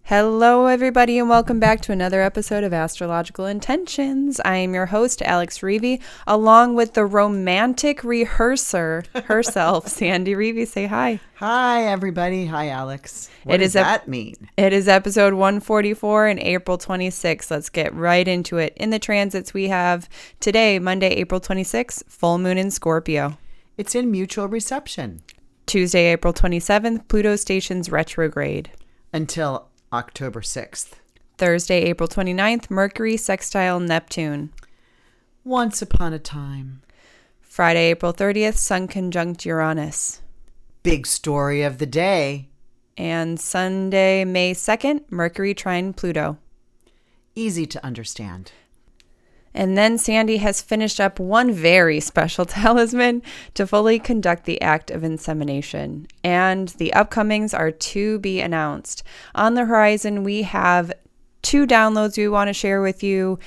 Hello, everybody, and welcome back to another episode of Astrological Intentions. I am your host, Alex Reevy, along with the romantic rehearser herself, Sandy Reevy. Say hi. Hi, everybody. Hi, Alex. What does that mean? It is episode 144 and April 26th. Let's get right into it. In the transits we have today, Monday, April 26th, full moon in Scorpio. It's in mutual reception. Tuesday, April 27th, Pluto stations retrograde. Until October 6th. Thursday, April 29th, Mercury sextile Neptune. Once upon a time. Friday, April 30th, Sun conjunct Uranus. Big story of the day. And Sunday, May 2nd, Mercury trine Pluto. Easy to understand. And then Sandy has finished up one very special talisman to fully conduct the act of insemination. And the upcomings are to be announced. On the horizon, we have 2 downloads we want to share with you.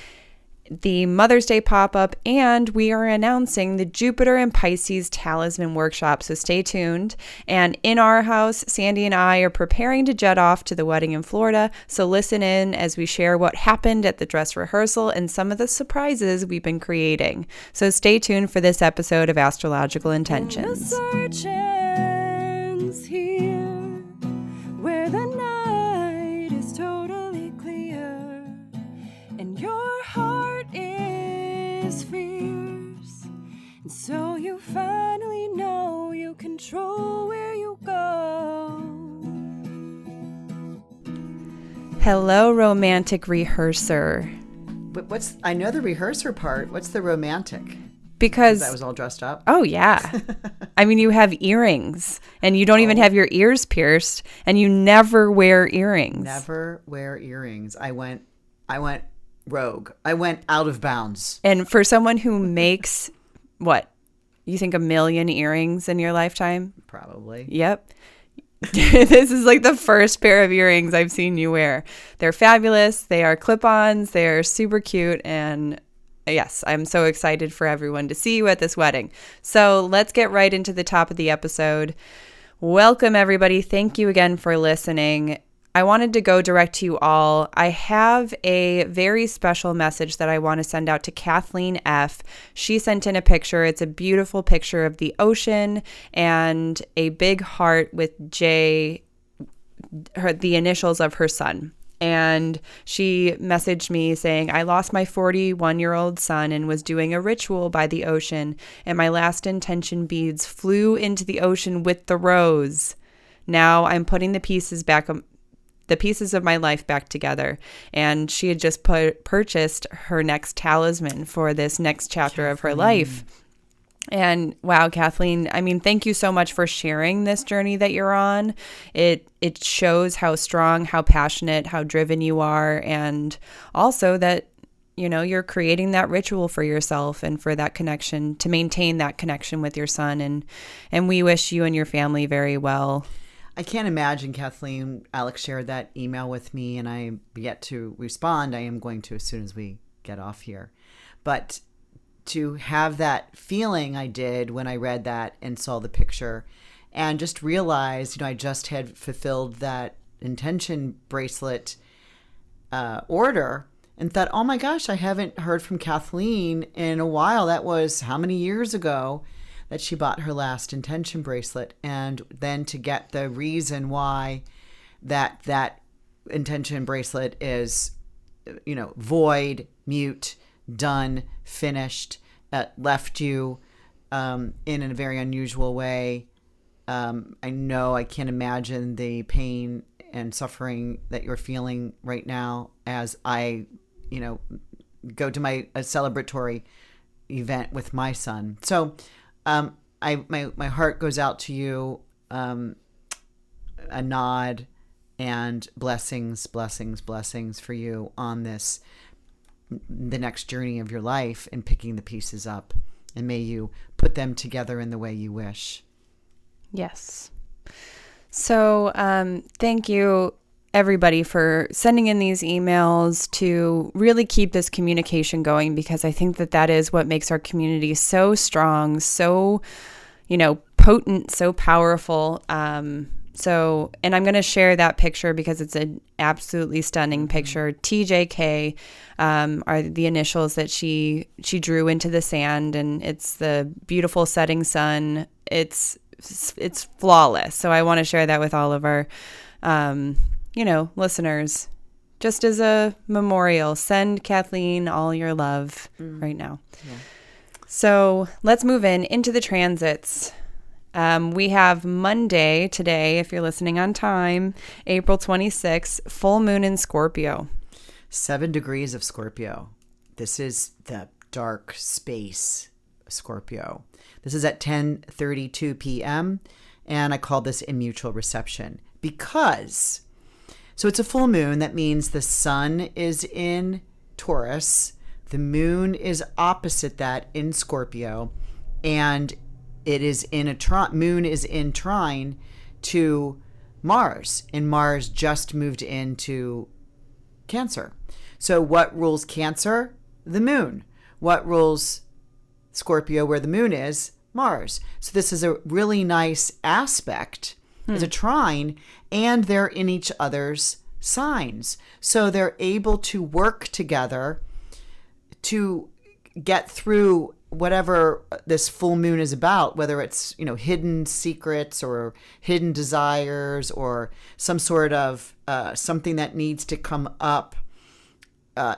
The Mother's Day pop-up, and we are announcing the Jupiter and Pisces Talisman Workshop, so stay tuned. And in our house, Sandy and I are preparing to jet off to the wedding in Florida, so listen in as we share what happened at the dress rehearsal and some of the surprises we've been creating. So stay tuned for this episode of Astrological Intentions. The search ends here, where the night is totally clear, and your heart is fierce, and so you finally know you control where you go. Hello, romantic rehearser. But I know the rehearser part. What's the romantic? Because That was all dressed up. oh yeah. I mean, you have earrings and you don't even have your ears pierced, and you never wear earrings. Never wear earrings. I went rogue. I went out of bounds. And for someone who makes, what, you think 1 million earrings in your lifetime? Probably. Yep. This is like the first pair of earrings I've seen you wear. They're fabulous. They are clip-ons. They're super cute. And yes, I'm so excited for everyone to see you at this wedding. So let's get right into the top of the episode. Welcome, everybody. Thank you again for listening. I wanted to go direct to you all. I have a very special message that I want to send out to Kathleen F. She sent in a picture. It's a beautiful picture of the ocean and a big heart with J, the initials of her son. And she messaged me saying, I lost my 41-year-old son and was doing a ritual by the ocean, and my last intention beads flew into the ocean with the rose. Now I'm putting the pieces of my life back together. And she had just purchased her next talisman for this next chapter of her life. And wow, Kathleen, I mean, thank you so much for sharing this journey that you're on. It shows how strong, how passionate, how driven you are. And also that, you know, you're creating that ritual for yourself and for that connection, to maintain that connection with your son. And we wish you and your family very well. I can't imagine, Kathleen. Alex shared that email with me, and I yet to respond. I am going to as soon as we get off here. But to have that feeling I did when I read that and saw the picture, and just realized, I just had fulfilled that intention bracelet order, and thought, oh my gosh, I haven't heard from Kathleen in a while. That was how many years ago that she bought her last intention bracelet. And then to get the reason why that intention bracelet is, void, mute, done, finished, left you in a very unusual way. I can't imagine the pain and suffering that you're feeling right now as I, go to my celebratory event with my son. So my heart goes out to you, a nod and blessings for you on this, the next journey of your life, and picking the pieces up, and may you put them together in the way you wish. Yes. So thank you, everybody, for sending in these emails to really keep this communication going, because I think that is what makes our community so strong, so, potent, so powerful. So, and I'm going to share that picture because it's an absolutely stunning picture. TJK are the initials that she drew into the sand, and it's the beautiful setting sun. It's flawless. So I want to share that with all of our, listeners, just as a memorial. Send Kathleen all your love right now. Yeah. So let's move into the transits. We have Monday today, if you're listening on time, April 26th, full moon in Scorpio. 7 degrees of Scorpio. This is the dark space Scorpio. This is at 10:32 p.m. and I call this a mutual reception because, so it's a full moon. That means the sun is in Taurus, the moon is opposite that in Scorpio, and it is in a moon is in trine to Mars, and Mars just moved into Cancer. So what rules Cancer? The moon. What rules Scorpio, where the moon is? Mars. So this is a really nice aspect. It's a trine, and they're in each other's signs. So they're able to work together to get through whatever this full moon is about, whether it's, hidden secrets or hidden desires or some sort of something that needs to come up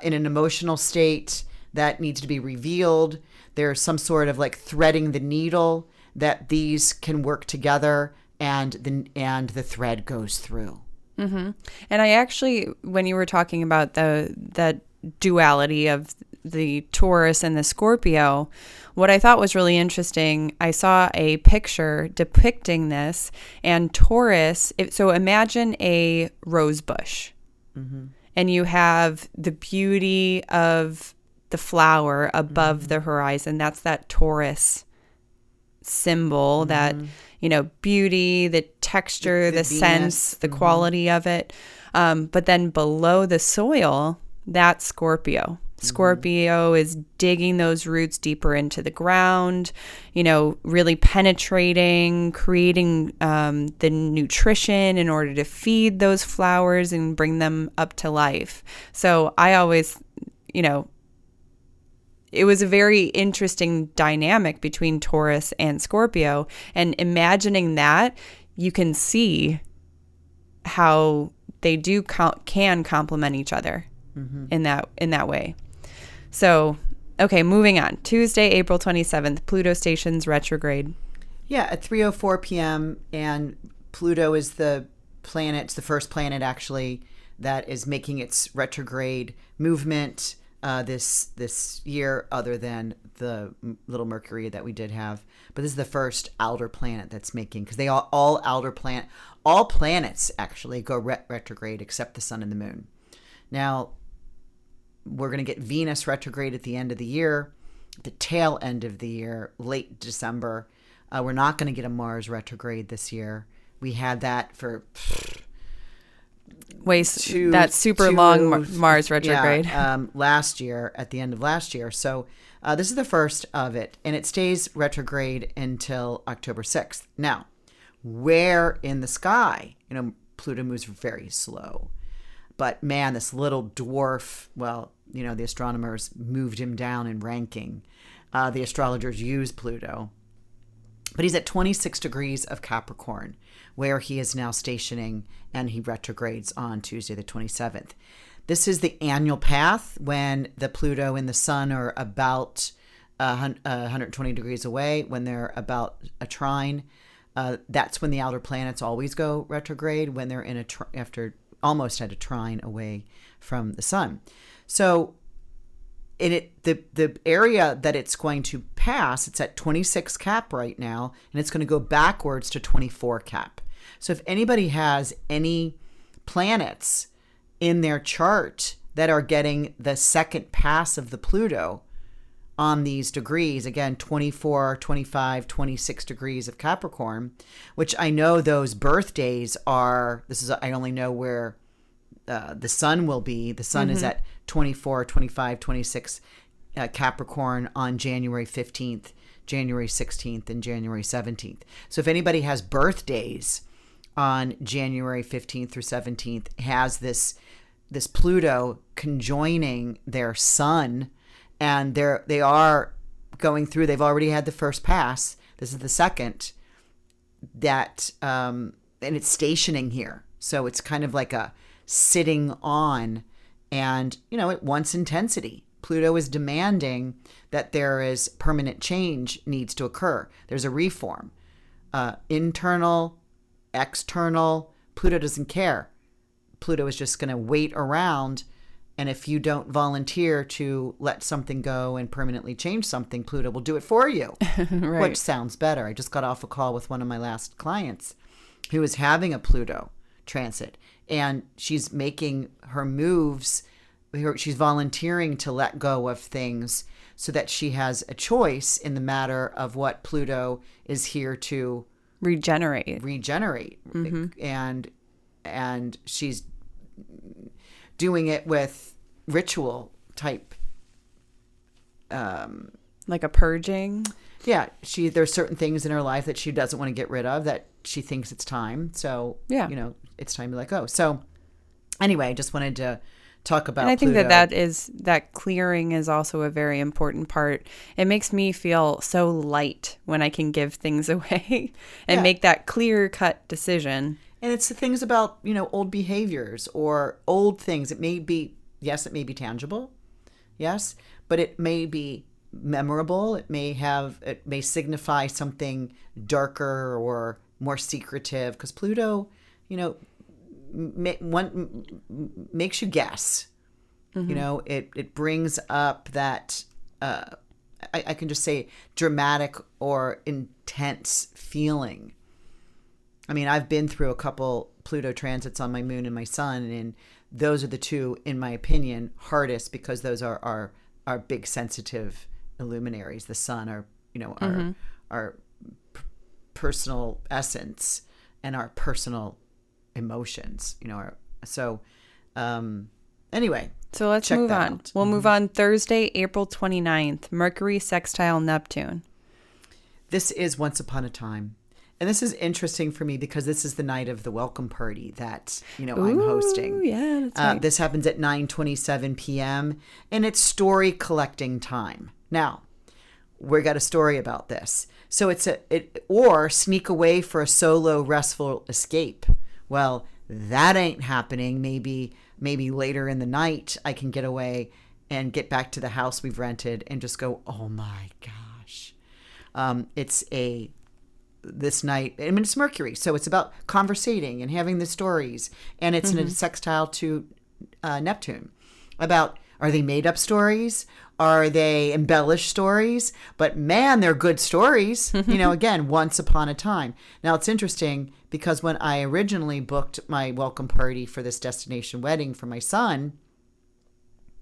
in an emotional state that needs to be revealed. There's some sort of like threading the needle that these can work together, and the thread goes through. Mm-hmm. And I actually, when you were talking about that duality of the Taurus and the Scorpio, what I thought was really interesting, I saw a picture depicting this, and Taurus, so imagine a rose bush, and you have the beauty of the flower above the horizon. That's that Taurus symbol, that, beauty, the texture, the sense, the quality of it. But then below the soil, that's Scorpio. Scorpio is digging those roots deeper into the ground, really penetrating, creating the nutrition in order to feed those flowers and bring them up to life. So I always, it was a very interesting dynamic between Taurus and Scorpio. And imagining that, you can see how they can complement each other in that way. So, okay, moving on. Tuesday, April 27th, Pluto stations retrograde. Yeah, at 3:04 p.m. And Pluto is the planet, it's the first planet actually that is making its retrograde movement this year, other than the little Mercury that we did have. But this is the first outer planet that's making, because all planets actually go retrograde except the sun and the moon. Now, we're going to get Venus retrograde at the end of the year, the tail end of the year, late December. We're not going to get a Mars retrograde this year. We had that for that super long Mars retrograde. Last year, at the end of last year. So this is the first of it, and it stays retrograde until October 6th. Now, where in the sky? Pluto moves very slow. But man, this little dwarf, the astronomers moved him down in ranking. The astrologers use Pluto. But he's at 26 degrees of Capricorn, where he is now stationing, and he retrogrades on Tuesday the 27th. This is the annual path when the Pluto and the Sun are about 120 degrees away, when they're about a trine. That's when the outer planets always go retrograde, when they're in after almost at a trine away from the sun. So the area that it's going to pass, it's at 26 cap right now, and it's going to go backwards to 24 cap. So if anybody has any planets in their chart that are getting the second pass of the Pluto on these degrees, again, 24, 25, 26 degrees of Capricorn, which I know those birthdays are, I only know where the sun will be. The sun is at 24, 25, 26 Capricorn on January 15th, January 16th, and January 17th. So if anybody has birthdays on January 15th through 17th has this Pluto conjoining their sun, and they are going through. They've already had the first pass. This is the second that, and it's stationing here. So it's kind of like a sitting on, and it wants intensity. Pluto is demanding that there is permanent change needs to occur. There's a reform, internal, external. Pluto doesn't care. Pluto is just going to wait around. And if you don't volunteer to let something go and permanently change something, Pluto will do it for you, Right. which sounds better. I just got off a call with one of my last clients who was having a Pluto transit, and she's making her moves. She's volunteering to let go of things so that she has a choice in the matter of what Pluto is here to Regenerate. Mm-hmm. And she's doing it with ritual type, Like a purging. yeah, there's certain things in her life that she doesn't want to get rid of, that she thinks it's time. So Yeah. it's time to let go. So anyway, I just wanted to talk about And I think Pluto. that clearing is also a very important part. It makes me feel so light when I can give things away and Yeah. make that clear-cut decision. And it's the things about, old behaviors or old things. It may be tangible. Yes. But it may be memorable. It may signify something darker or more secretive, because Pluto, makes you guess. Mm-hmm. It brings up that, I can just say, dramatic or intense feeling. I mean, I've been through a couple Pluto transits on my moon and my sun, and those are the two, in my opinion, hardest, because those are our big sensitive illuminaries. The sun, our personal essence and our personal emotions. Anyway. So let's move on. Out. We'll move on Thursday, April 29th, Mercury sextile Neptune. This is Once Upon a Time. And this is interesting for me because this is the night of the welcome party that, I'm hosting. Yeah, that's right. This happens at 9:27 p.m. and it's story collecting time. Now, we got a story about this. So or sneak away for a solo restful escape. Well, that ain't happening. Maybe later in the night I can get away and get back to the house we've rented and just go, oh my gosh. This night, I mean, it's Mercury, so it's about conversating and having the stories, and it's in a sextile to Neptune. About, are they made up stories? Are they embellished stories? But man, they're good stories. Again, once upon a time. Now, it's interesting because when I originally booked my welcome party for this destination wedding for my son,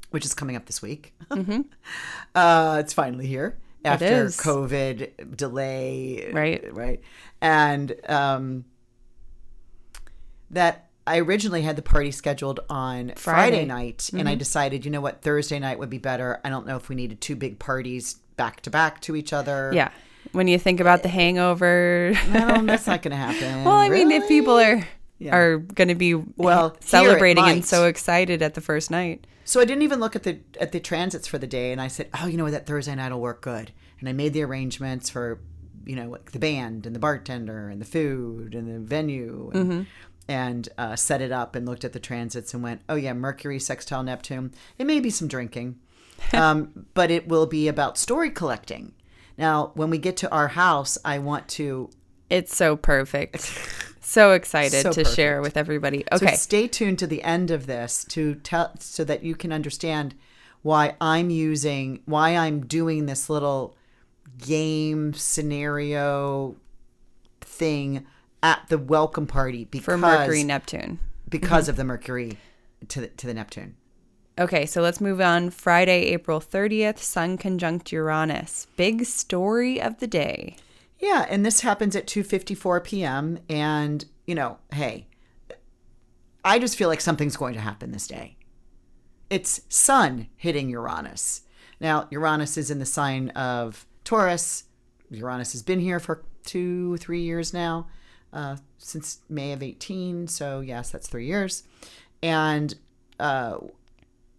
which is coming up this week, it's finally here. After COVID delay. Right. And that I originally had the party scheduled on Friday night. And I decided, Thursday night would be better. I don't know if we needed two big parties back to back to each other. Yeah. When you think about the hangover. No, that's not going to happen. Well, I mean, if people are going to be celebrating and so excited at the first night. So I didn't even look at the transits for the day, and I said, that Thursday night will work good. And I made the arrangements for, like the band and the bartender and the food and the venue and set it up and looked at the transits and went, oh yeah, Mercury sextile Neptune. It may be some drinking, but it will be about story collecting. Now, when we get to our house, I want to... It's so perfect. So excited to share with everybody. Okay. So stay tuned to the end of this so that you can understand why I'm doing this little game scenario thing at the welcome party for Mercury Neptune. Because of the Mercury to the Neptune. Okay, so let's move on. Friday, April 30th, Sun conjunct Uranus. Big story of the day. Yeah, and this happens at 2:54 p.m. And, hey, I just feel like something's going to happen this day. It's Sun hitting Uranus. Now, Uranus is in the sign of Taurus. Uranus has been here for 2-3 years now. since May of 18. So yes, that's 3 years. And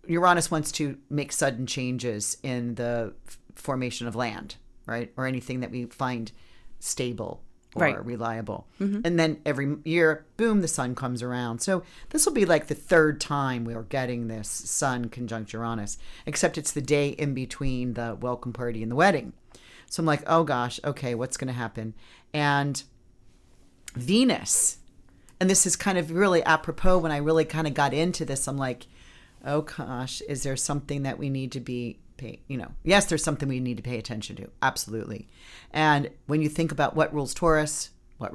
Uranus wants to make sudden changes in the formation of land, right? Or anything that we find stable or reliable. And then every year, boom, the sun comes around. So this will be like the third time we are getting this sun conjunct Uranus, except it's the day in between the welcome party and the wedding. So I'm like, oh gosh, okay, what's going to happen? And Venus, and this is kind of really apropos when I really kind of got into this, I'm like, oh gosh, is there something that we need to be yes, there's something we need to pay attention to. Absolutely. And when you think about what rules Taurus? Oh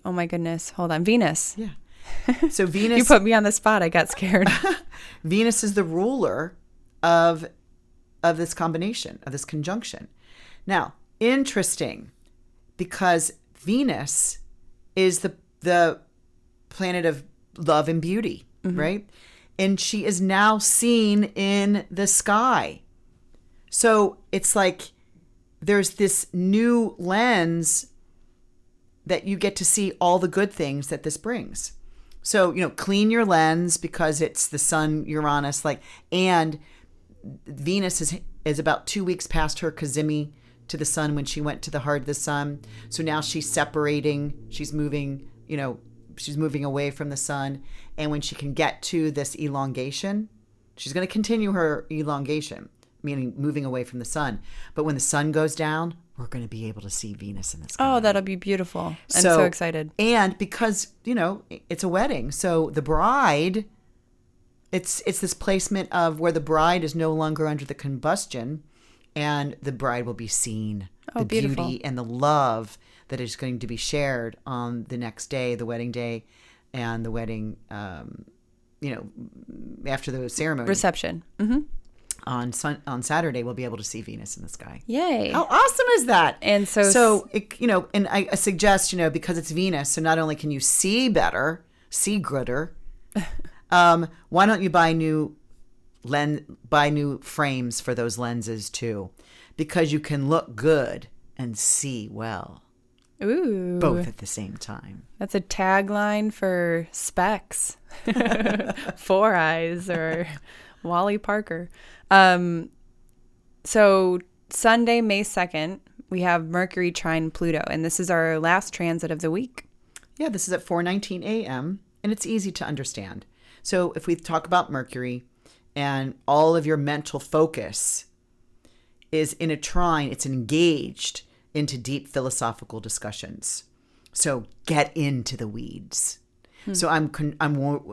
my goodness, hold on, Venus. Yeah. So Venus. You put me on the spot. I got scared. Venus is the ruler of this combination, of this conjunction. Now, interesting, because Venus is the planet of love and beauty, right? And she is now seen in the sky. So it's like there's this new lens that you get to see all the good things that this brings. So, clean your lens because it's the sun, Uranus, and Venus is about 2 weeks past her Cazimi to the sun when she went to the heart of the sun. So now she's separating, she's moving, she's moving away from the sun. And when she can get to this elongation, she's going to continue her elongation, meaning moving away from the sun. But when the sun goes down, we're going to be able to see Venus in the sky. Oh, that'll be beautiful. I'm so excited. And because, it's a wedding. So the bride, it's this placement of where the bride is no longer under the combustion and the bride will be seen. Oh, the beautiful. beauty and the love that is going to be shared on the next day, the wedding day, and the wedding, after the ceremony. Reception. On Saturday, we'll be able to see Venus in the sky. Yay. How awesome is that? And so and I suggest, because it's Venus, so not only can you see better, see gooder, why don't you buy new frames for those lenses too? Because you can look good and see well. Ooh. Both at the same time. That's a tagline for Specs. 4 Eyes or Wally Parker. So Sunday, May 2nd, we have Mercury trine Pluto, and this is our last transit of the week. Yeah, this is at 4:19 a.m., and it's easy to understand. So if we talk about Mercury and all of your mental focus is in a trine, it's engaged into deep philosophical discussions. So get into the weeds. So I'm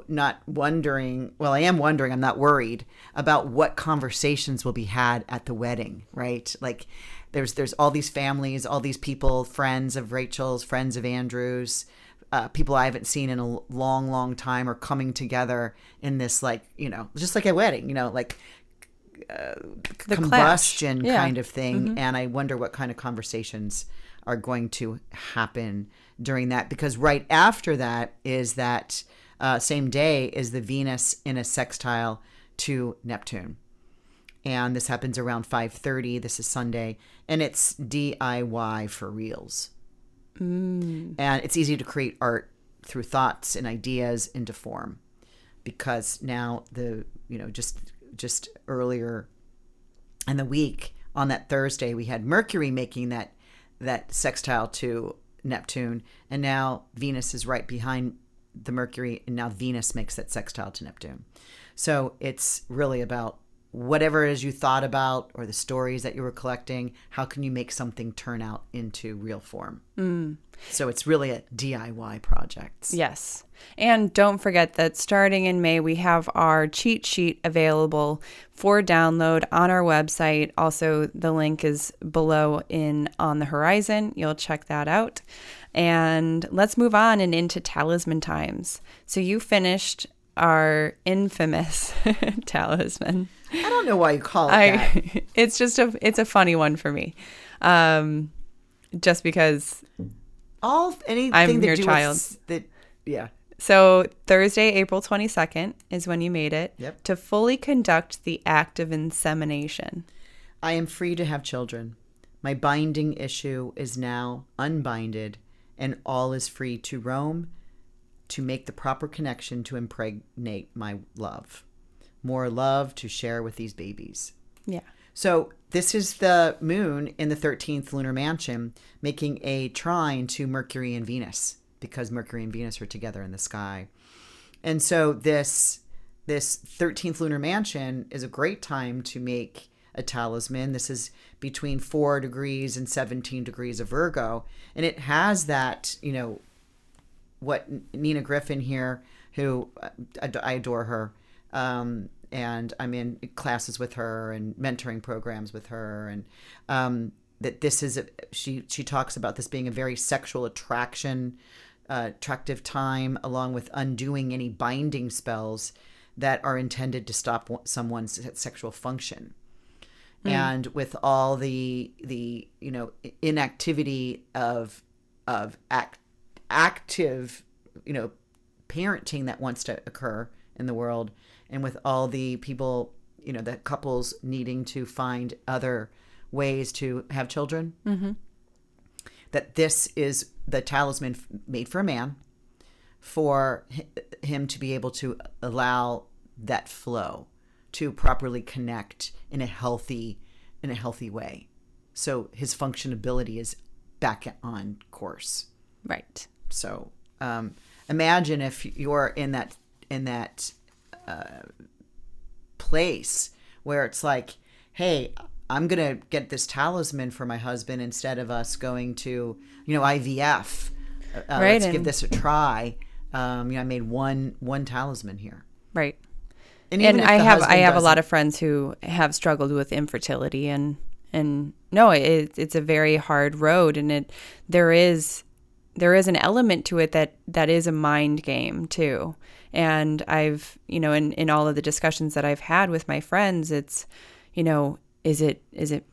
not wondering, well, I am wondering, I'm not worried about what conversations will be had at the wedding, right? Like there's all these families, all these people, friends of Rachel's, friends of Andrew's, people I haven't seen in a long, long time are coming together in this, just like a wedding, The combustion clash. kind of thing. And I wonder what kind of conversations are going to happen during that, because right after that is that same day is the Venus in a sextile to Neptune. And this happens around 5:30. This is Sunday. And it's DIY for reals. And it's easy to create art through thoughts and ideas into form, because now just earlier in the week on that Thursday, we had Mercury making that sextile to Neptune, and now Venus is right behind the Mercury, and now Venus makes that sextile to Neptune. So it's really about whatever it is you thought about or the stories that you were collecting, how can you make something turn out into real form? So it's really a DIY project. Yes. And don't forget that starting in May, we have our cheat sheet available for download on our website. Also, the link is below on the horizon. You'll check that out. And let's move on and into talisman times. So you finished our infamous talisman. I don't know why you call it that. It's a funny one for me. Just because anything I'm that your do child. Yeah. So Thursday, April 22nd is when you made it. Yep. To fully conduct the act of insemination. I am free to have children, My binding issue is now unbinded, and all is free to roam, to make the proper connection to impregnate my love. More love to share with these babies. Yeah. So this is the moon in the 13th lunar mansion making a trine to Mercury and Venus, because Mercury and Venus are together in the sky. And so this 13th lunar mansion is a great time to make a talisman. This is between 4 degrees and 17 degrees of Virgo. And it has that, what Nina Griffin here, who I adore her, and I'm in classes with her and mentoring programs with her, and that this is she talks about this being a very sexual attractive time, along with undoing any binding spells that are intended to stop someone's sexual function. And with all the inactivity of active parenting that wants to occur in the world, and with all the people, the couples needing to find other ways to have children, that this is the talisman made for a man, for him to be able to allow that flow to properly connect in a healthy way. So his functionability is back on course. Right. So imagine if you're in that place where it's like, hey, I'm going to get this talisman for my husband instead of us going to, IVF. Right. Let's give this a try. I made one talisman here. Right. And I have a lot of friends who have struggled with infertility, and no, it's a very hard road, and there is an element to it that is a mind game too. And I've, in all of the discussions that I've had with my friends, it's, is it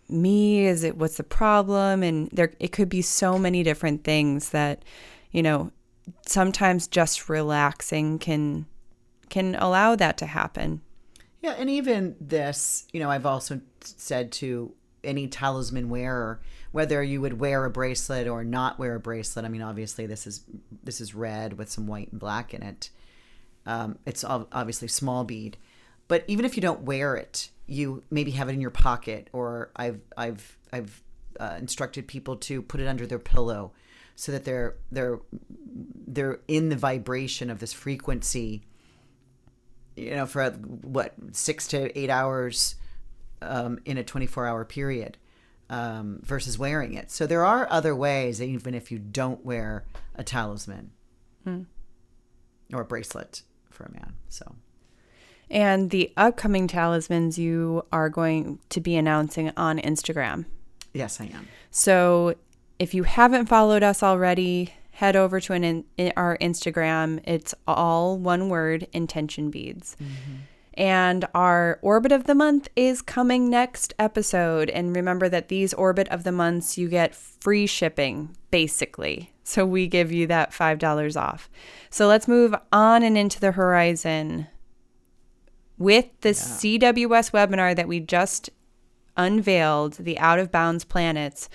me? Is it, what's the problem? And it could be so many different things that, sometimes just relaxing can allow that to happen. Yeah. And even this, I've also said to any talisman wearer, whether you would wear a bracelet or not wear a bracelet. I mean, obviously this is red with some white and black in it. It's obviously small bead, but even if you don't wear it, you maybe have it in your pocket, or I've instructed people to put it under their pillow, so that they're in the vibration of this frequency, for 6 to 8 hours in a 24-hour period, versus wearing it. So there are other ways, even if you don't wear a talisman or a bracelet for a man. So. And the upcoming talismans you are going to be announcing on Instagram. Yes, I am. So if you haven't followed us already, head over to our Instagram. It's all one word, Intention Beads. And our Orbit of the Month is coming next episode. And remember that these Orbit of the Months, you get free shipping, basically. So we give you that $5 off. So let's move on and into the horizon with the CWS webinar that we just unveiled, the Out of Bounds Planets.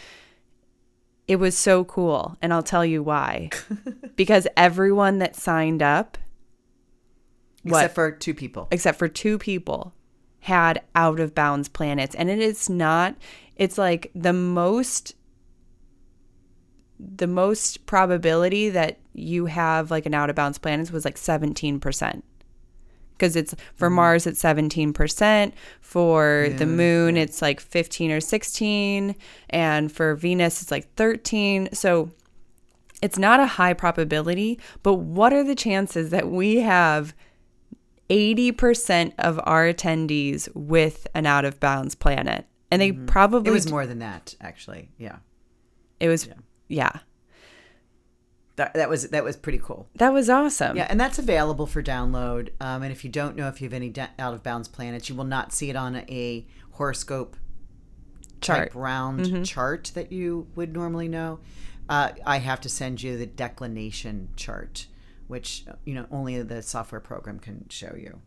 It was so cool, and I'll tell you why. Because everyone that signed up, except for two people, had Out of Bounds planets. And it's like the most probability that you have like an Out of Bounds planets was like 17%. Because it's for Mars, it's 17%. For the moon, it's like 15 or 16. And for Venus, it's like 13. So it's not a high probability. But what are the chances that we have 80% of our attendees with an out of bounds planet? And they probably... It was more than that, actually. Yeah. It was... Yeah. That was pretty cool. That was awesome. Yeah, and that's available for download. And if you don't know if you have any out of bounds planets, you will not see it on a horoscope type round chart that you would normally know. I have to send you the declination chart, which only the software program can show you.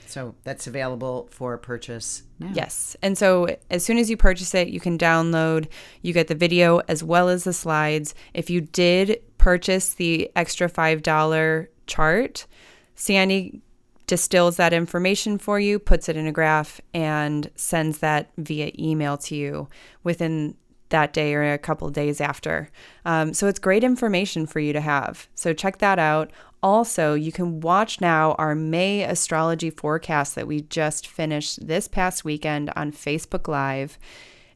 So that's available for purchase now. Yes. And so as soon as you purchase it, you can download, you get the video as well as the slides. If you did purchase the extra $5 chart, Sandy distills that information for you, puts it in a graph, and sends that via email to you within that day or a couple of days after. So it's great information for you to have. So check that out. Also, you can watch now our May astrology forecast that we just finished this past weekend on Facebook Live.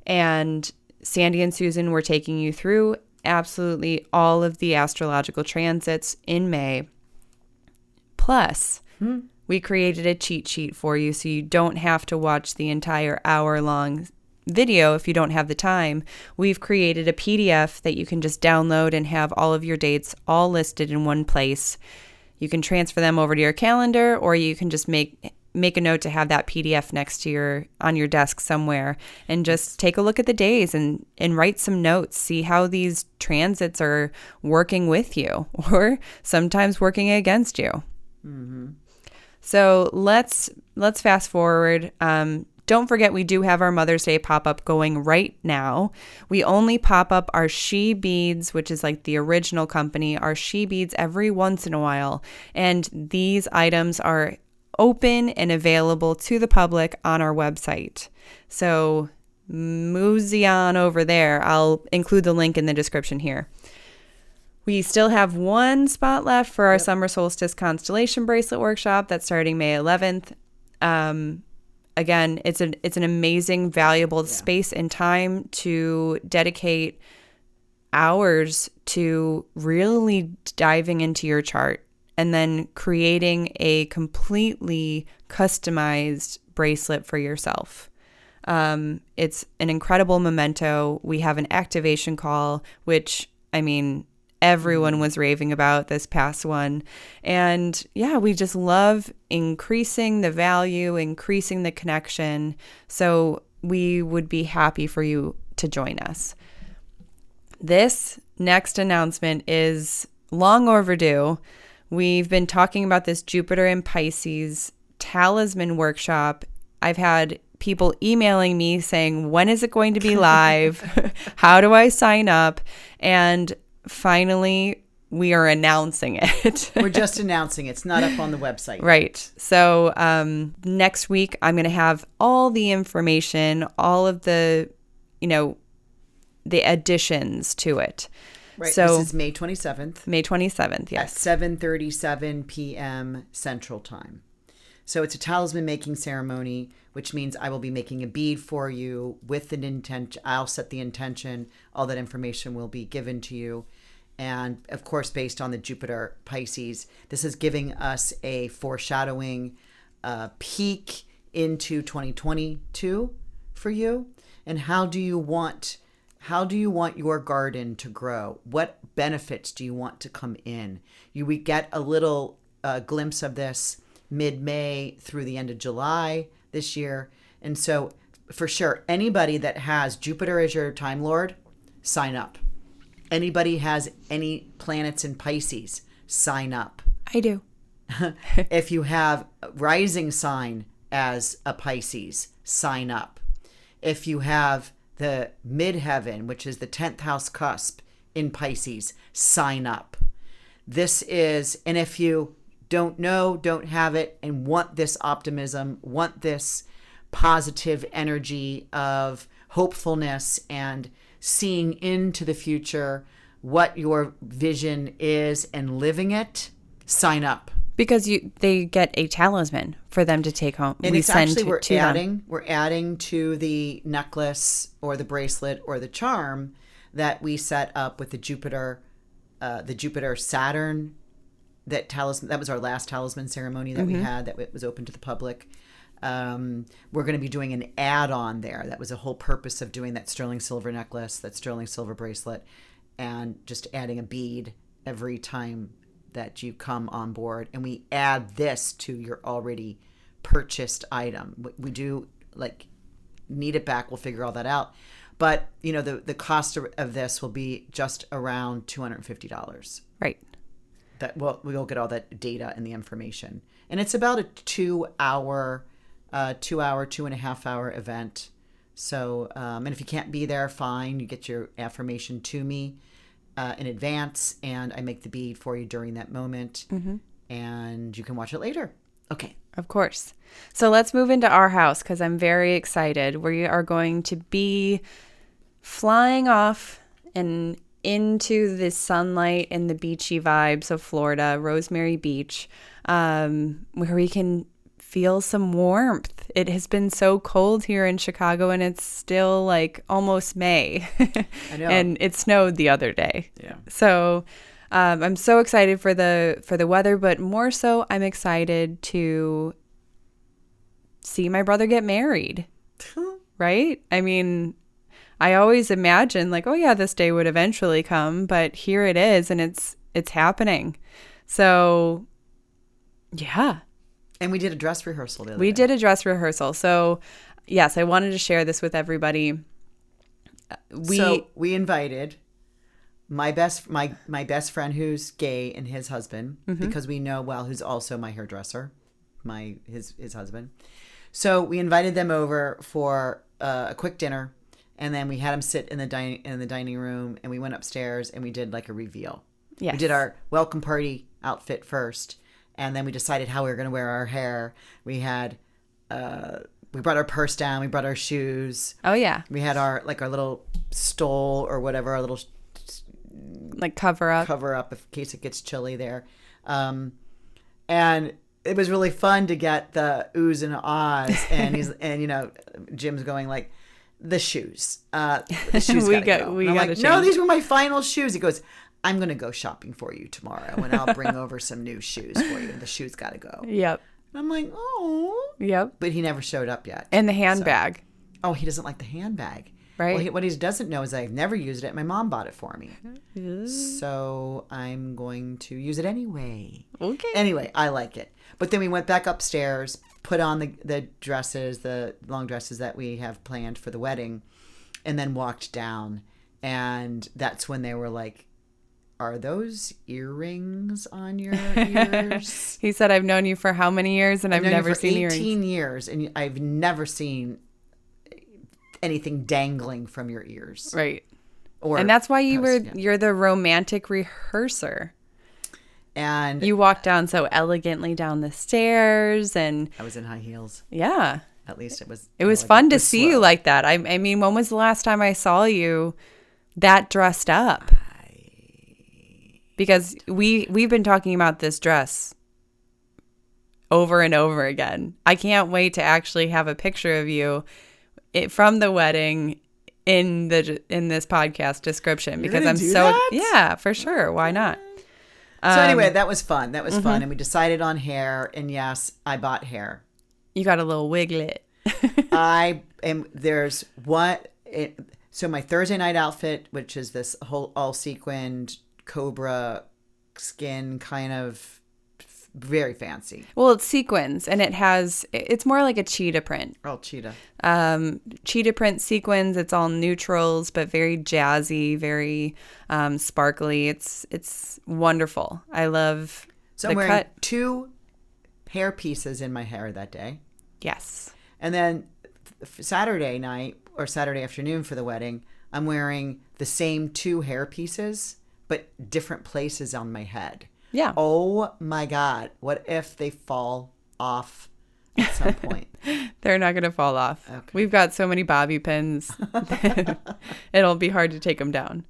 And Sandy and Susan were taking you through absolutely all of the astrological transits in May. Plus, we created a cheat sheet for you so you don't have to watch the entire hour-long video if you don't have the time. We've created a PDF that you can just download and have all of your dates all listed in one place. You can transfer them over to your calendar, or you can just make a note to have that PDF next to on your desk somewhere, and just take a look at the days and write some notes. See how these transits are working with you or sometimes working against you. Mm-hmm. So let's fast forward. Don't forget, we do have our Mother's Day pop-up going right now. We only pop up our She Beads, which is like the original company, our She Beads every once in a while. And these items are open and available to the public on our website. So mosey on over there. I'll include the link in the description here. We still have one spot left for our Summer Solstice Constellation Bracelet Workshop that's starting May 11th. Again, it's an amazing, valuable space and time to dedicate hours to really diving into your chart and then creating a completely customized bracelet for yourself. It's an incredible memento. We have an activation call, which, I mean, everyone was raving about this past one. And yeah, we just love increasing the value, increasing the connection. So we would be happy for you to join us. This next announcement is long overdue. We've been talking about this Jupiter in Pisces Talisman workshop. I've had people emailing me saying, when is it going to be live? How do I sign up? And finally, we are announcing it. We're just announcing it. It's not up on the website. Right. So next week, I'm going to have all the information, all of the additions to it. Right. So this is May 27th. May 27th, yes. At 7:37 p.m. Central Time. So it's a talisman making ceremony, which means I will be making a bead for you with an intent. I'll set the intention. All that information will be given to you. And of course, based on the Jupiter Pisces, this is giving us a foreshadowing peek into 2022 for you. And how do you want your garden to grow? What benefits do you want to come in? We get a little glimpse of this mid-May through the end of July this year. And so for sure, anybody that has Jupiter as your time lord, sign up. Anybody has any planets in Pisces, sign up. I do. If you have rising sign as a Pisces, sign up. If you have the midheaven, which is the 10th house cusp in Pisces, sign up. And if you don't know, don't have it, and want this optimism, want this positive energy of hopefulness and seeing into the future what your vision is and living it, sign up. Because they get a talisman for them to take home. And it's actually we're adding to the necklace or the bracelet or the charm that we set up with the Jupiter Saturn. That was our last talisman ceremony that we had, that was open to the public. We're going to be doing an add-on there. That was the whole purpose of doing that sterling silver necklace, that sterling silver bracelet, and just adding a bead every time that you come on board. And we add this to your already purchased item. We do need it back. We'll figure all that out. But, the cost of this will be just around $250. Right. that we'll get all that data and the information. And it's about a 2-hour, 2.5 hour event. So, and if you can't be there, fine. You get your affirmation to me in advance, and I make the bead for you during that moment, and you can watch it later. Okay. Of course. So let's move into our house because I'm very excited. We are going to be flying off and into the sunlight and the beachy vibes of Florida, Rosemary Beach, where we can feel some warmth. It has been so cold here in Chicago, and it's still like almost May. I know. And it snowed the other day. Yeah. So I'm so excited for the weather, but more so I'm excited to see my brother get married. Right? I mean, I always imagined like, oh yeah, this day would eventually come, but here it is, and it's happening. So yeah. And we did a dress rehearsal the other day. We did a dress rehearsal. So yes, I wanted to share this with everybody. So we invited my best friend who's gay and his husband, because we know who's also my hairdresser, his husband. So we invited them over for a quick dinner, and then we had them sit in the dining room, and we went upstairs and we did like a reveal. Yes. We did our welcome party outfit first, and then we decided how we were going to wear our hair. We had we brought our purse down, we brought our shoes. Oh yeah. We had our little stole or whatever, our little like cover up in case it gets chilly there. And it was really fun to get the oohs and ahs, and Jim's going like, the shoes. The shoes we gotta go. We I'm gotta like, change. no, these were my final shoes. He goes, I'm gonna go shopping for you tomorrow, and I'll bring over some new shoes for you. The shoes gotta go. Yep. And I'm like, oh. Yep. But he never showed up yet. And the handbag. Oh, he doesn't like the handbag. Right. Well, what he doesn't know is I've never used it. My mom bought it for me. So I'm going to use it anyway. Okay. Anyway, I like it. But then we went back upstairs, put on the dresses, the long dresses that we have planned for the wedding, and then walked down. And that's when they were like, are those earrings on your ears? He said, I've known you for how many years, and I've never seen earrings. 18 years, and I've never seen anything dangling from your ears. Right. And that's why you're the romantic rehearser. And you walked down so elegantly down the stairs, and I was in high heels. Yeah. At least it was. It was fun to see you like that. I mean, when was the last time I saw you that dressed up? Because we've been talking about this dress over and over again. I can't wait to actually have a picture of you from the wedding in this podcast description, because I'm so that? Yeah, for sure. Why not? So anyway, that was fun. That was fun, and we decided on hair. And yes, I bought hair. You got a little wiglet. So my Thursday night outfit, which is this whole all sequined cobra skin, kind of very fancy. Well, it's sequins, and it's more like a cheetah print. Oh, cheetah. Cheetah print sequins. It's all neutrals, but very jazzy, very sparkly. It's wonderful. I love So the I'm wearing cut. 2 hair pieces in my hair that day. Yes. And then Saturday night or Saturday afternoon for the wedding, I'm wearing the same 2 hair pieces, but different places on my head. Yeah. Oh my God. What if they fall off at some point? They're not going to fall off. Okay. We've got so many bobby pins. It'll be hard to take them down.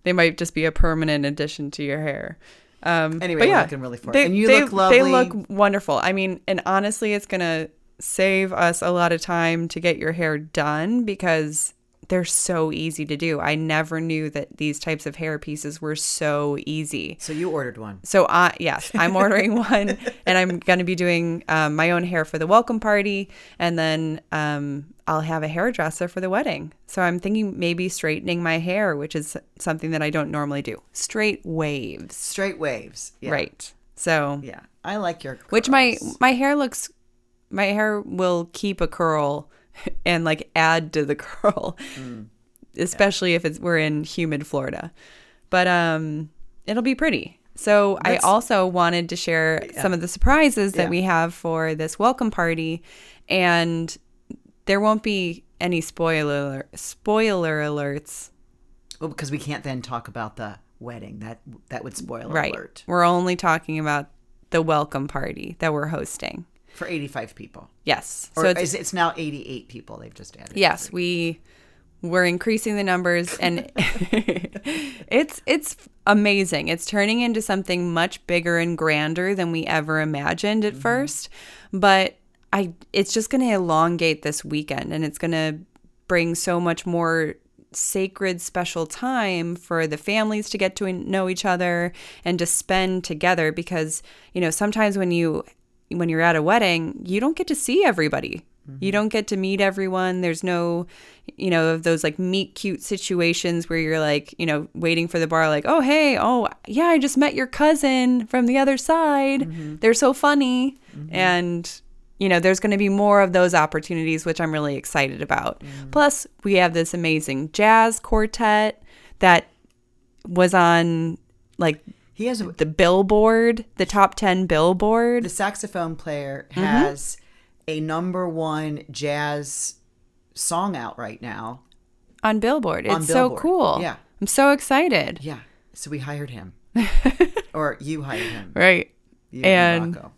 They might just be a permanent addition to your hair. Anyway, but yeah, we're looking really forward. And you look lovely. They look wonderful. I mean, and honestly, it's going to save us a lot of time to get your hair done, because they're so easy to do. I never knew that these types of hair pieces were so easy. So you ordered one. So yes, I'm ordering one, and I'm going to be doing my own hair for the welcome party, and then I'll have a hairdresser for the wedding. So I'm thinking maybe straightening my hair, which is something that I don't normally do. Straight waves. Straight waves. Yeah. Right. So yeah, I like your curls. Which my hair will keep a curl and like add to the curl, especially if we're in humid Florida. But it'll be pretty. So I also wanted to share some of the surprises that we have for this welcome party, and there won't be any spoiler alerts. Well, because we can't then talk about the wedding. That would spoil Right. alert. We're only talking about the welcome party that we're hosting. For 85 people. Yes. Or so it's now 88 people they've just added. Yes, we're increasing the numbers, and it's amazing. It's turning into something much bigger and grander than we ever imagined at first. But it's just going to elongate this weekend, and it's going to bring so much more sacred, special time for the families to get to know each other and to spend together. Because, sometimes when you're at a wedding, you don't get to see everybody. You don't get to meet everyone. There's no, those like meet cute situations where you're like, waiting for the bar, like, oh, hey, oh, yeah, I just met your cousin from the other side. They're so funny. And, there's going to be more of those opportunities, which I'm really excited about. Plus, we have this amazing jazz quartet that was on like he has the Billboard, the top 10 Billboard. The saxophone player has a #1 jazz song out right now on Billboard. It's so cool. Yeah. I'm so excited. Yeah. So we hired him. Or you hired him. Right. You and Rocco.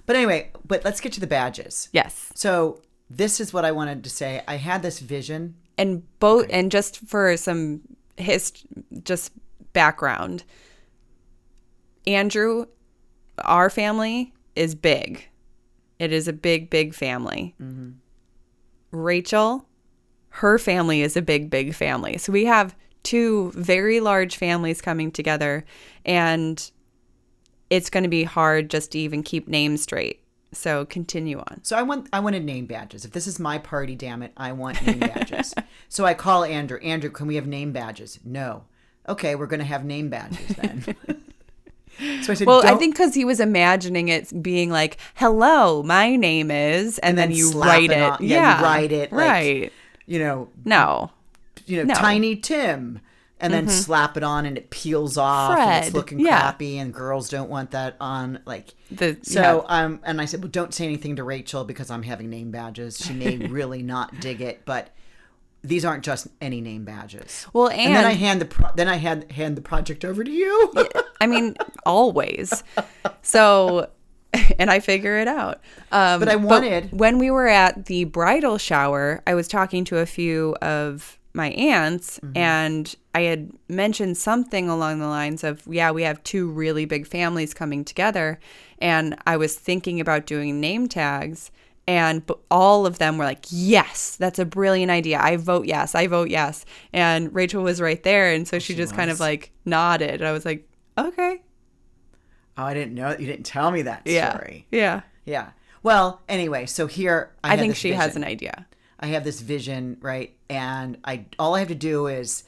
But anyway, let's get to the badges. Yes. So this is what I wanted to say. I had this vision. And and just for some just background, Andrew, our family is big. It is a big, big family. Rachel, her family is a big, big family. So we have 2 very large families coming together, and it's going to be hard just to even keep names straight. So continue on. So I wanted name badges. If this is my party, damn it, I want name badges. So I call Andrew. Andrew, can we have name badges? No. Okay, we're going to have name badges then. So I said, I think because he was imagining it being like, hello, my name is, and then you write it. You write it. Like, right. No. Tiny Tim. And then slap it on and it peels off Fred. And it's looking crappy and girls don't want that on. And I said, well, don't say anything to Rachel because I'm having name badges. She may really not dig it, but these aren't just any name badges. Well, and then I hand the project over to you. I mean, always. So, and I figure it out. But when we were at the bridal shower, I was talking to a few of my aunts, and I had mentioned something along the lines of, we have 2 really big families coming together, and I was thinking about doing name tags. And all of them were like, yes, that's a brilliant idea. I vote yes. And Rachel was right there. And so she just kind of like nodded. And I was like, okay. Oh, I didn't know. You didn't tell me that story. Yeah. Well, anyway, so here I think she has an idea. I have this vision, right? And all I have to do is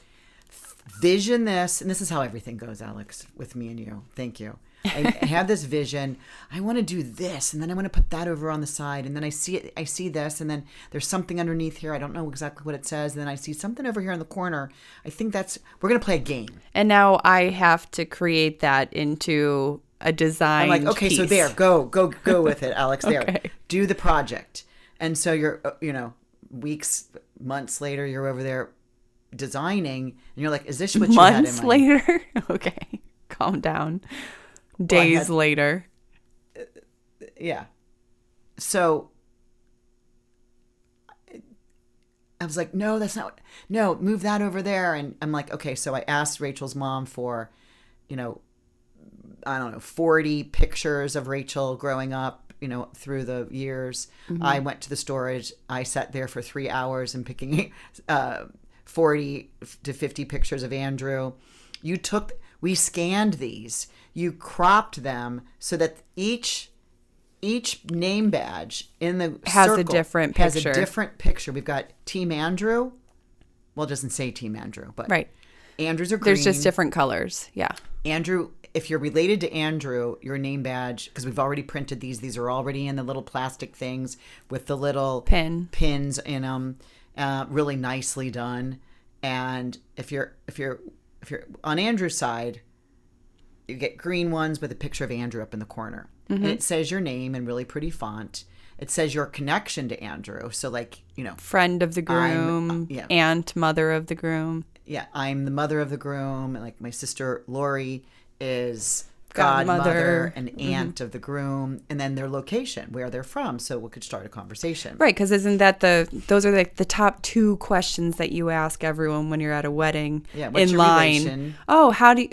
vision this. And this is how everything goes, Alex, with me and you. Thank you. I have this vision. I want to do this, and then I want to put that over on the side, and then I see this, and then there's something underneath here. I don't know exactly what it says. And then I see something over here in the corner. I think we're going to play a game. And now I have to create that into a design. I'm like, okay, piece. So there, go with it, Alex. There, okay. Do the project. And so you're, weeks, months later, you're over there designing, and you're like, is this what you had in mind? Months later? Okay, calm down. Days later. Yeah. So I was like, no, that's not, no, move that over there. And I'm like, okay. So I asked Rachel's mom for, 40 pictures of Rachel growing up, through the years. I went to the storage. I sat there for 3 hours and picking 40 to 50 pictures of Andrew. We scanned these. You cropped them so that each name badge in the has circle a different picture. Has a different picture. We've got Team Andrew. Well, it doesn't say Team Andrew, but right. Andrews are green. There's just different colors. Yeah. Andrew, if you're related to Andrew, your name badge, because we've already printed these. These are already in the little plastic things with the little pins in them. Really nicely done. And if you're on Andrew's side, you get green ones with a picture of Andrew up in the corner. And it says your name in really pretty font. It says your connection to Andrew. So like, friend of the groom, aunt, mother of the groom. Yeah, I'm the mother of the groom. And like my sister Lori is Godmother. godmother and aunt of the groom, and then their location, where they're from, so we could start a conversation. Right, because isn't that those are like the top 2 questions that you ask everyone when you're at a wedding What's in your line. relation? Oh,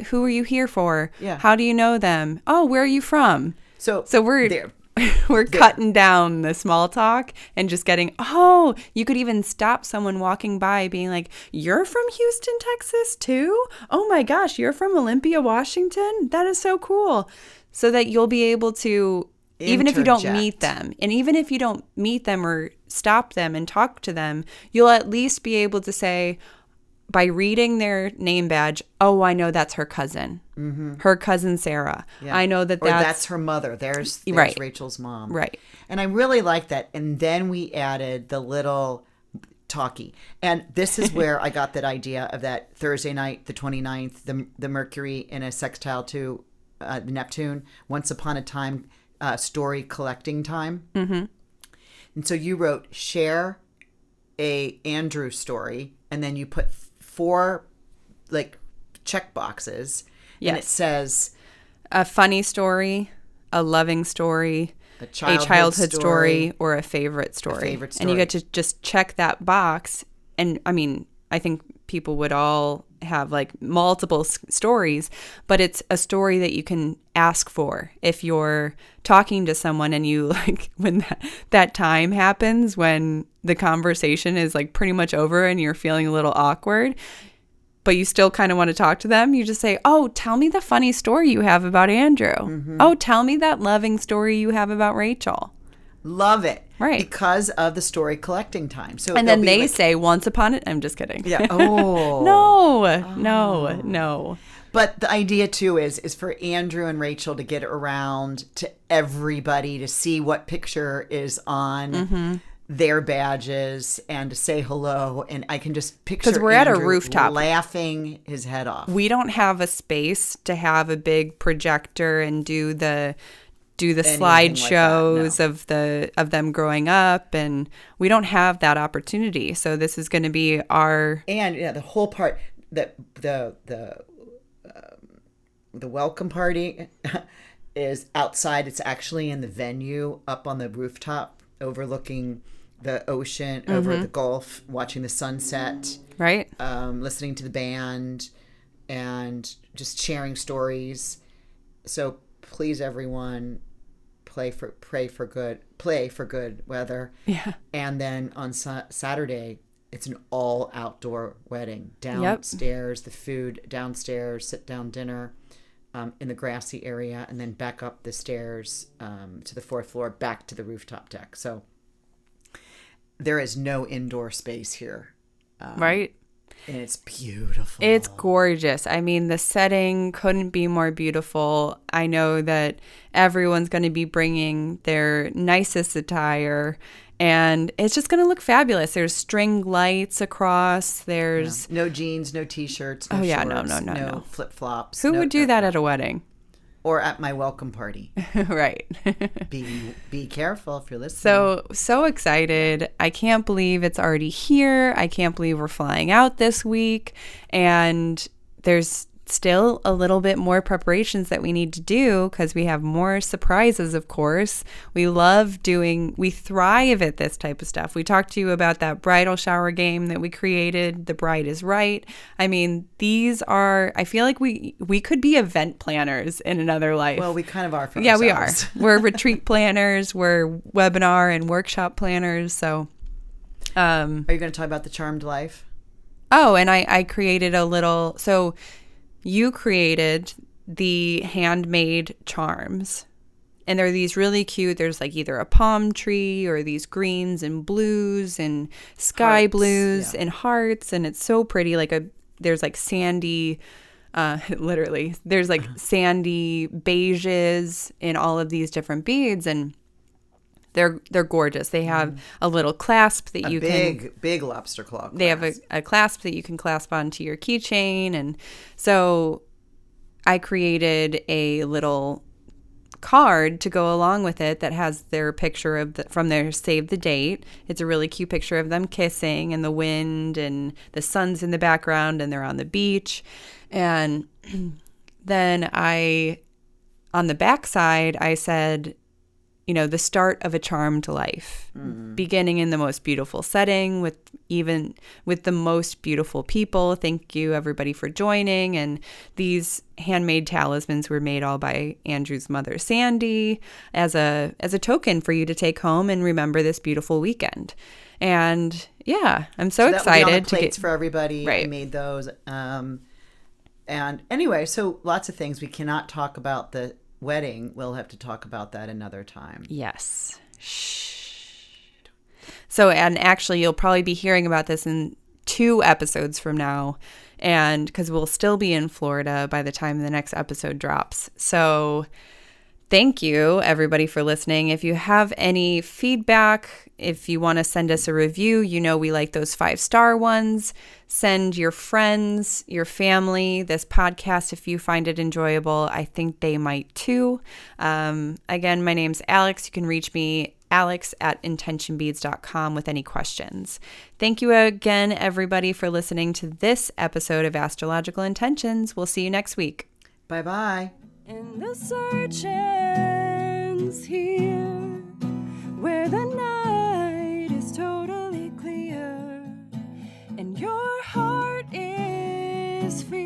who are you here for? Yeah. How do you know them? Oh, where are you from? So we're there. we're cutting down the small talk and just getting, you could even stop someone walking by being like, you're from Houston, Texas too? Oh my gosh, you're from Olympia, Washington? That is so cool. So that you'll be able to, even if you don't meet them, and even if you don't meet them or stop them and talk to them, you'll at least be able to say, by reading their name badge, oh, I know that's her cousin. Her cousin Sarah. Yeah. I know that's her mother. There's right. Rachel's mom. Right. And I really like that. And then we added the little talkie. And this is where I got that idea of that Thursday night, the 29th, the Mercury in a sextile to Neptune, once upon a time, story collecting time. And so you wrote, share a Andrew story, and then you put 4 like check boxes. Yes. And it says a funny story, a loving story, a childhood story, or a favorite story. And you get to just check that box. And I mean, I think people would all have like multiple stories, but it's a story that you can ask for if you're talking to someone and you like when that time happens when the conversation is like pretty much over and you're feeling a little awkward, but you still kind of want to talk to them. You just say, oh, tell me the funny story you have about Andrew. Oh, tell me that loving story you have about Rachel. Love it. Right. Because of the story collecting time. So and then they say, once upon it, I'm just kidding. Yeah. No. But the idea too is for Andrew and Rachel to get around to everybody to see what picture is on their badges and to say hello. And I can just picture because we're Andrew at a rooftop laughing his head off. We don't have a space to have a big projector and do the slideshows like of them growing up, and we don't have that opportunity. So this is going to be the whole part that the welcome party is outside. It's actually in the venue up on the rooftop overlooking the ocean, over the Gulf, watching the sunset, right? Listening to the band and just sharing stories. So please, everyone, pray for good weather. Yeah. And then on Saturday, it's an all outdoor wedding. Downstairs, the food downstairs, sit down dinner in the grassy area, and then back up the stairs to the 4th floor, back to the rooftop deck. So there is no indoor space here. Right. And it's beautiful. It's gorgeous. I mean, the setting couldn't be more beautiful. I know that everyone's going to be bringing their nicest attire, and it's just going to look fabulous. There's string lights across. There's no jeans, no t-shirts, no shorts, no flip-flops. Who would do that at a wedding? Or at my welcome party. Right. Be careful if you're listening. So excited. I can't believe it's already here. I can't believe we're flying out this week. And there's still a little bit more preparations that we need to do because we have more surprises, of course. We thrive at this type of stuff. We talked to you about that bridal shower game that we created, The Bride is Right. I mean, I feel like we could be event planners in another life. Well, we kind of are for ourselves. Yeah, we are. We're retreat planners. We're webinar and workshop planners. So, are you going to talk about the Charmed Life? Oh, and I created a little, so you created the handmade charms, and they're these really cute. There's like either a palm tree or these greens and blues and sky hearts, blues and hearts, and it's so pretty. There's like sandy, literally, there's like sandy beiges in all of these different beads, and they're gorgeous. They have a little clasp that you can... Big lobster claw clasp. They have a clasp that you can clasp onto your keychain. And so I created a little card to go along with it that has their picture of from their save the date. It's a really cute picture of them kissing and the wind and the sun's in the background and they're on the beach. And then on the back side, I said, the start of a charmed life, beginning in the most beautiful setting with the most beautiful people. Thank you everybody for joining. And these handmade talismans were made all by Andrew's mother, Sandy, as a token for you to take home and remember this beautiful weekend. And yeah, I'm so excited will be on the plates for everybody. Right. I made those. And anyway, so lots of things. We cannot talk about the wedding. We'll have to talk about that another time. Yes. Shh. So, and actually you'll probably be hearing about this in 2 episodes from now, and because we'll still be in Florida by the time the next episode drops. So thank you everybody for listening. If you have any feedback, if you want to send us a review, we like those 5-star ones. Send your friends, your family this podcast if you find it enjoyable. I think they might too. Again, my name's Alex. You can reach me, alex@intentionbeads.com, with any questions. Thank you again, everybody, for listening to this episode of Astrological Intentions. We'll see you next week. Bye-bye. And the search ends here, where the night is totally clear, and your heart is free.